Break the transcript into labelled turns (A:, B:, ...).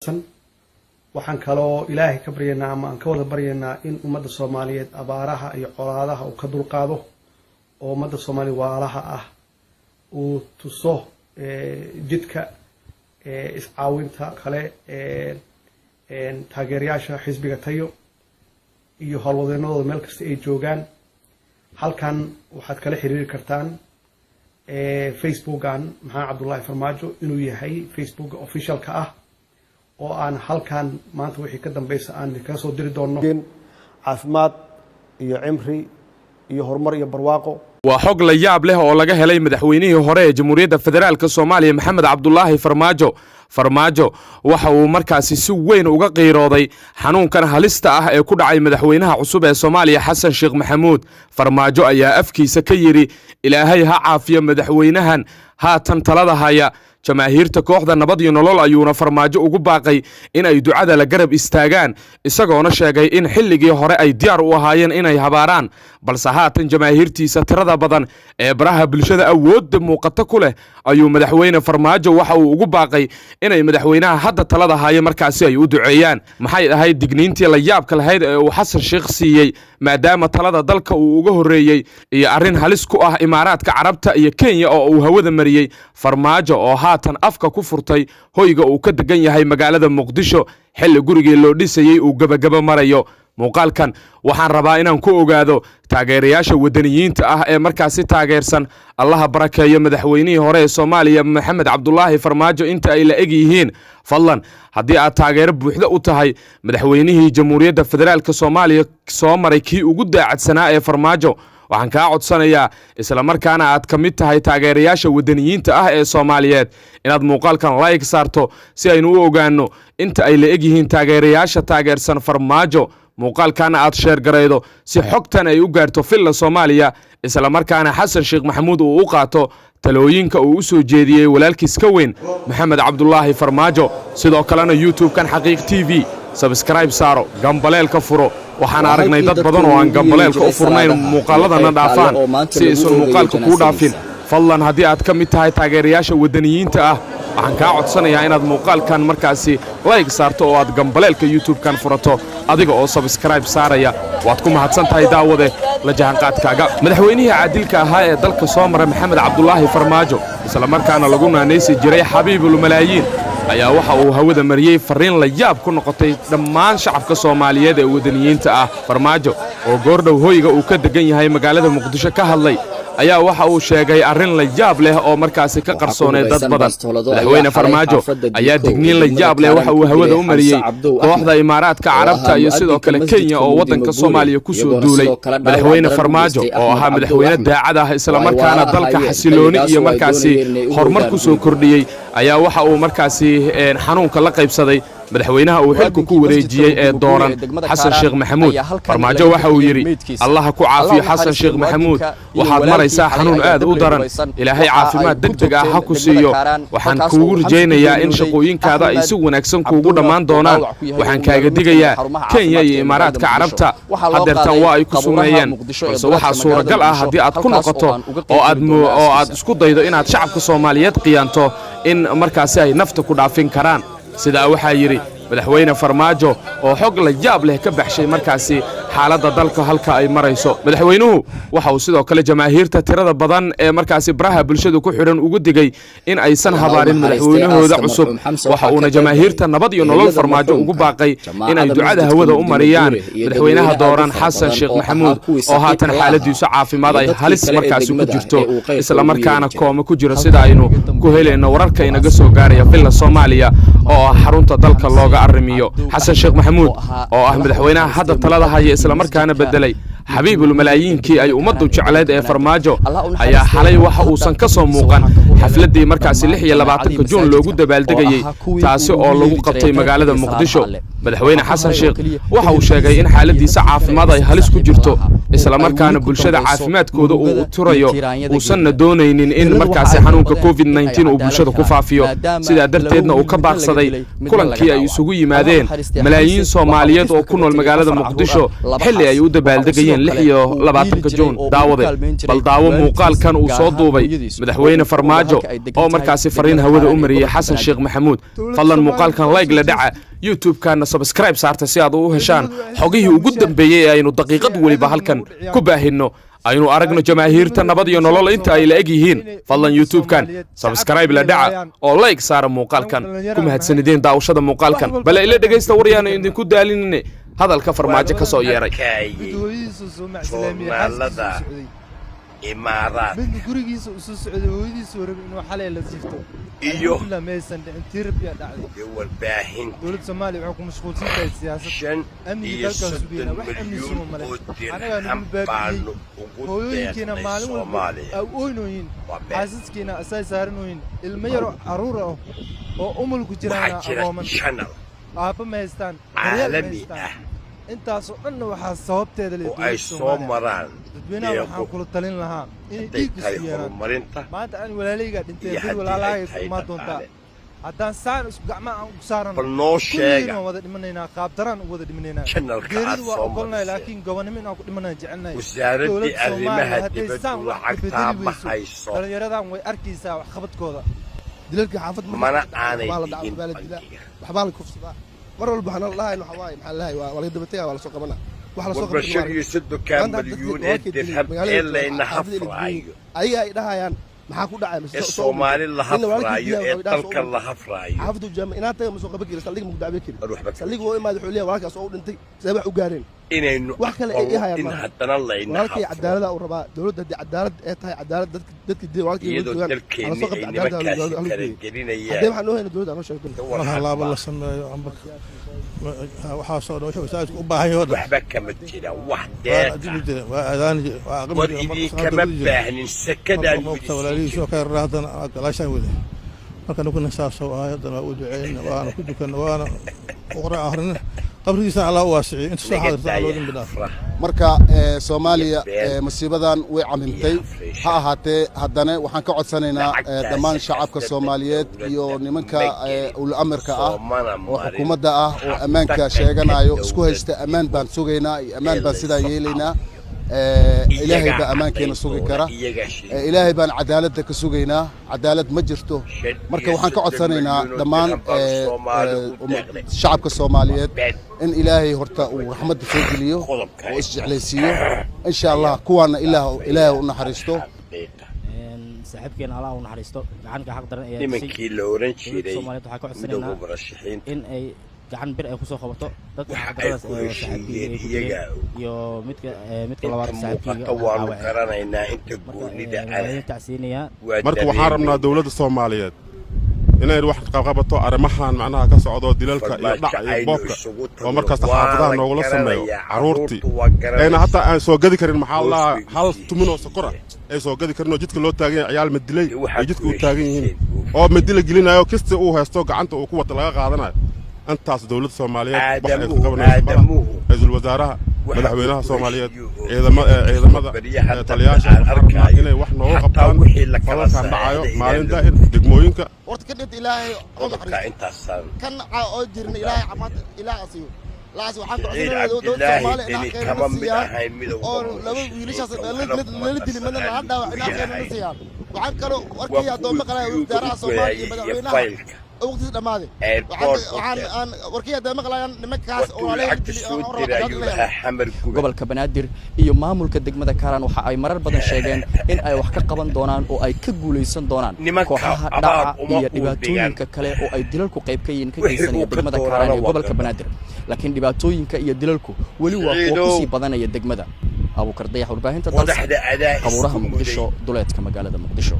A: mahadsan waxaan kaloo ilaahay ka baryaynaa ama aan ka wada baryaynaa in ummadda Soomaaliyeed abaaraha iyo colaadaha uu ka dulqaado oo ummadda Soomaaliyeed waalaha ah uu tuso jidka iscaawinta kale taageerayaasha xisbiga Tayo iyo howlwadeenadooda meel kasta ay joogaan halkan waxaad kala xiriiri kartaan Facebook-an maxaa Cabdullaahi Farmaajo inuu yahay Facebook official ka ah oo aan halkan maanta wixii ka dambaysa aan ka soo diri doono
B: caafimaad iyo cimri iyo horumar iyo barwaaqo
C: waa xog la yaab leh oo laga helay madaxweynihii hore ee Jamhuuriyadda Federaalka Soomaaliya Maxamed Cabdullaahi Farmaajo waxa uu markaasi si weyn uga qiirooday xanuunkan halista ah ee ku dhacay madaxweynaha cusub ee Soomaaliya Xasan Sheekh Maxamuud Farmaajo ayaa afkiisa ka yiri Ilaahay ha caafiyo madaxweynahan haatan talada haya jamaahiirta kooxda nabad iyo nolol ayuuna Farmaajo ugu baaqay in ay ducada la garab istaagaan isagoona sheegay in xilligii hore ay diyaar u ahaayeen inay habaaraan balse haatan jamaahiirtiisa tirada badan ee baraha bulshada awood muuqata ku leh ayuu madaxweyne Farmaajo waxa uu ugu baaqay inay madaxweynaha hadda talada haya markaasi ay u duceeyaan maxay ahayd digniintii la yaabka lahayd ee uu Xasan Sheekh siiyay maadaama talada dalka uu uga horeeyay iyo arin halis ku ah Imaaraadka Carabta iyo Kenya oo uu hawada mariyay Farmaajo oo haatan afka ku furtay hoyga uu ka degan yahay magaalada Muqdisho xilli gurigii loo dhisayay uu gabagaba marayo muuqaalkan waxaan rabaa inaan ku ogaado taageerayaasha wadaniyiinta ah ee markaasi taageersan allaha barakeeyo madaxweynihii hore ee Soomaaliya Maxamed Cabdullaahi Farmaajo inta ay la eg yihiin fadlan haddii aad taageero buuxda u tahay madaxweynihii Jamhuuriyadda Federaalka Soomaaliya soo maray kii ugu daacadsanaa ee Farmaajo waxaan ka codsanayaa isla markaana aad ka mid tahay taageerayaasha wadaniyiinta ah ee Soomaaliyeed inaad muuqaalkan like saarto si aynu u ogaano inta ay la eg yihiin taageerayaasha taageersan Farmaajo muuqaalkana aad share gareydo si xogtan ay u gaarto filla Soomaaliya isla markaana Xasan Sheekh Maxamuud uu u qaato talooyinka uu u soo jeediyay walaalkiis ka weyn Maxamed Cabdullaahi Farmaajo sidoo kalena YouTube-kan Xaqiiq TV subscribe saaro gambaleelka furo waxaan aragnay dad badan oo aan gambaleelka u furnayn muuqaaladana dhaafaan si isu muuqaalka ku dhaafin fadlan haddii aad ka mid tahay taageerayaasha wadaniyiinta ah waxaan ka codsanayaa inaad muuqaalkan markaasi like saarto oo aad gambaleelka YouTube-kan furato adiga oo subscribe saaraya waad ku mahadsan tahay daawade la jahanqaadkaaga madaxweynihii caadilka ahaa ee dalka soo maray Maxamed Cabdullaahi Farmaajo isla markaana lagu naanaysi jiray Xabiibul Malaayiin ayaa waxa uu hawada mariyay fariin la yaab ku noqotay dhammaan shacabka Soomaaliyeed ee wadaniyiinta ah Farmaajo oo goordhow hoyga uu ka degan yahay magaalada Muqdisho ka hadlay ayaa waxa uu sheegay arin la yaab leh oo markaasi ka qarsoonay dad badan madaxweyne Farmaajo ayaa digniin la yaab leh waxa uu hawada u mariyay kooxda Imaaraadka Carabta iyo sidoo kale Kenya oo wadanka Soomaaliya ku soo duulay madaxweyne Farmaajo oo ahaa madaxweyne daacad ah isla markaana dalka xasilooni iyo markaasi horumar ku soo kordhiyay ayaa waxa uu markaasi xanuunka la qaybsaday madaxweynaha uu xilku ku wareejiyay ee dooran Xasan Sheekh Maxamuud Farmaajo waxa uu yiri Allah ku caafiyo Xasan Sheekh Maxamuud waxaad maraysaa xanuun aad u daran Ilaahay caafimaad degdeg ah ha ku siiyo waxaan kuugu rajaynayaa in shaqooyinkaada ay si wanaagsan kuugu dhamaan doonaan waxaan kaaga digayaa Kenya iyo Imaaraadka Carabta hadeertan waa ay ku sumeeyeen balse waxa suuragal ah haddii aad ku noqoto oo aad isku daydo inaad shacabka Soomaaliyeed qiyaanto in markaasi ay nafta ku dhaafin karaan sida waxa yiri madaxweyne Farmaajo oo xog la yaab leh ka baxshay markaasi xaaladda dalka halka ay marayso madaxweynuhu waxa uu sidoo kale jamaahiirta tirada badan ee markaasi baraha bulshada ku xiran ugu digay in aysan habaarin madaxweynahooda cusub waxa uu jamaahiirta nabad iyo nolol Farmaajo ugu baaqay in ay ducada hawada u mariyaan madaxweynaha dooran Xasan Sheekh Maxamuud oo haatan xaaladiisu caafimaad ay halis markaasi ku jirto isla markaana kooma ku jiro sida aynu ku helayno wararka inaga soo gaaraya filla Soomaaliya oo xarunta dalka looga arrimiyo Xasan Sheekh Maxamuud oo ah madaxweynaha hadda talada haya isla markaana bedelay Xabiibul Malaayiinkii ay ummaddu jecleed ee Farmaajo ayaa xalay waxa uusan ka soo muuqan xafladii markaasi 26 Juun loogu dabaaldegayay taasi oo lagu qabtay magaalada Muqdisho madaxweyne xasan sheekh waxa uu sheegay in xaaladiisa caafimaad ay halis ku jirto isla markaana bulshada caafimaadkooda uu tirayo uusanna doonaynin in markaasi xanuunka covid-19 uu bulshada ku faafiyo sidaa darteedna uu ka baaqsaday kulankii ay isugu yimaadeen malaayiin Soomaaliyeed oo ku nool magaalada Muqdisho xilli ay u dabaaldegayeen 26 Juun daawade bal daawo muuqaalkan uu soo duubay madaxweyne Farmaajo oo markaasi fariin hawada u mariyay Xasan Sheekh Maxamuud fadlan muuqaalkan like la dhaca YouTube kana subscribe saarta si aad u heshaan xogihii ugu dambeeyay aynu daqiiqad waliba halkan ku baahino aynu aragno jamaahiirta nabad iyo nolol inta ay la eg yihiin fadlan YouTube kan subscribe la dhaca oo like saara muuqaalkan ku mahadsanideen daawashada muuqaalkan bal ila dhageysta wariyana idinku daalinine hadalka Farmaajo ka soo yeeray
D: إمارات
E: من قريجيس وسوس عدويديس وربنا حلال لطيفته
D: إيوه
E: كل ما يسند انتير بيدعي
D: هو الباهن
E: دولة الصومالي وحكم مشغول في السياسة
D: شن يسد المليون ودرهم بانو
E: هوين كنا معلوم أو أوينوين حاسس كنا أساس هارنوين المير عرورة أو الكجرانا أقومن أبا ما يستان
D: عالمي
E: أنت أصلاً وحاس صوبت هذا اللي
D: وأي صومران
E: بينا وحنا كل الطلين لها إيه ما أنت أنا ولا ليجا أنت ولا لايف ما تونتا هذا سان اسبوع ما صارنا
D: بالنوشة
E: وهذا مننا قابتران وهذا مننا
D: غير
E: وقلنا لكن قوانا من أقول مننا جعلنا
D: وزارتي أرمها تبدو عقدها ما حيصل
E: قال يردان وأركيسا وخبط كذا دلك حافظ
D: ما أنا
B: وحبالك كفصة مرة البحر الله إنه حواي محلها ولا يدبتها ولا سوق منها
D: والبشر يسدوا كام مليون درهم إلا إنه حفرايو
B: أي ده يعني محاكو دعاء
D: الصومالي اللي حفرايو الطلق اللي حفرايو
B: حافظوا الجامعات مسوق بكير سليق مقدع بكير
D: أروح بكير
B: سليق هو ما دحوليه وراك أصور أنت سبع وجارين
D: إنه
B: وحكي إيه
D: حتى الله إنه
B: وراك عدالة أو ربا دولة دي عدالة إيه هاي عدالة دتك دي وراك
D: على سوق عدالة
B: هذا محنوه هنا دولة أنا شايف
F: الله بالله سمع عمك وحاصل وشو ساعات وباهي
D: وحبك كمتينا وحدة وإذا كمان باهن سكدا
F: ولا لي شو كان راهدنا لا شيء وده ما كانوا كنا ساسوا هذا ودعينا وأنا كنت كنا وأنا وقرأ آخرنا قبل سنة على واسعي أنت شو حاضر على ودن بدافع
B: marka Soomaaliya musiibadan way camimtay ha ahaatee haddana waxaan ka codsanaynaa dhammaan shacabka Soomaaliyeed iyo nimanka ul amarka ah oo xukuumadda ah oo amaanka sheeganayo isku haysta amaan baan sugaynaa amaan baan sidaa yeelaynaa ilaahay baa amaankeena sugi kara ilaahay baan cadaaladda ka sugaynaa cadaalad ma jirto marka waxaan ka codsanaynaa dhammaan shacabka Soomaaliyeed in ilaahay horta uu raxmad soo geliyo oo isjeclaysiiyo insha Allah kuwana ilaahay u naxariisto
G: saaxiibkeena Allah u naxariisto gacanka xaq daran ee
D: nimankii la oran jiray
G: Soomaaliyeed waxa ka codsanayna in ay gacan bir ay ku soo qabato dadka xaqdaradaas ee saaxiibkiga iyo midka labaad saaxiibkiga
D: waan qaranaynaa inta goonida
G: ay tacsiinaya
F: marka waxaan rabnaa dawladda Soomaaliyeed inay wax qabato arrimahan macnaha ka socdo dilalka iyo dhac iyo boobka oo markaas xaafadaha noogula sameeyo caruurtii ayna hatta aan soo gadi karin maxaa la hal tumin oo sokora ay soo gadi karin oo jidka loo taagan yahay ciyaal madilay ay jidka u taagan yihiin oo madila gelinayo kasta uu haysto gacanta uu ku wata laga qaadanayo antaas dawladda Soomaaliyeed wax ay ka qabanayso ra'iisul wasaaraha madaxweynaha Soomaaliyeed ciidamada taliyaasha inay wax nooga qabtaan falkan dhacayo maalinta degmooyinka
B: horta ka dhint ilaahay kan oo jirna ilaahay xamad ilaahay asiyo laas waxaan ku codsanaa dawladda Soomaaliyeed inay keenayso oo laba wiilashaas la dilay madana la dhaawac inay keenayso waxaan kale warkii adooma qalay wasaaraha Soomaaliya madaxweynaha وقت دماده waxaan warkiya dama qalayaan nimankaas oo
H: gobolka Banaadir iyo maamulka degmada Kaaraan waxa ay marar badan sheegeen in ay wax ka qaban doonaan oo ay ka guuleysan doonaan kooxaha dhaca iyo dhibaatooyinka kale oo ay dilalku qayb ka yihiin ka geysanaya degmada Kaaraan iyo gobolka Banaadir laakiin dhibaatooyinka iyo dilalku wali waa kuwa ku sii badanaya degmada Abu Kardayax warbaahinta dalka qabuuraha Muqdisho duleedka magaalada Muqdisho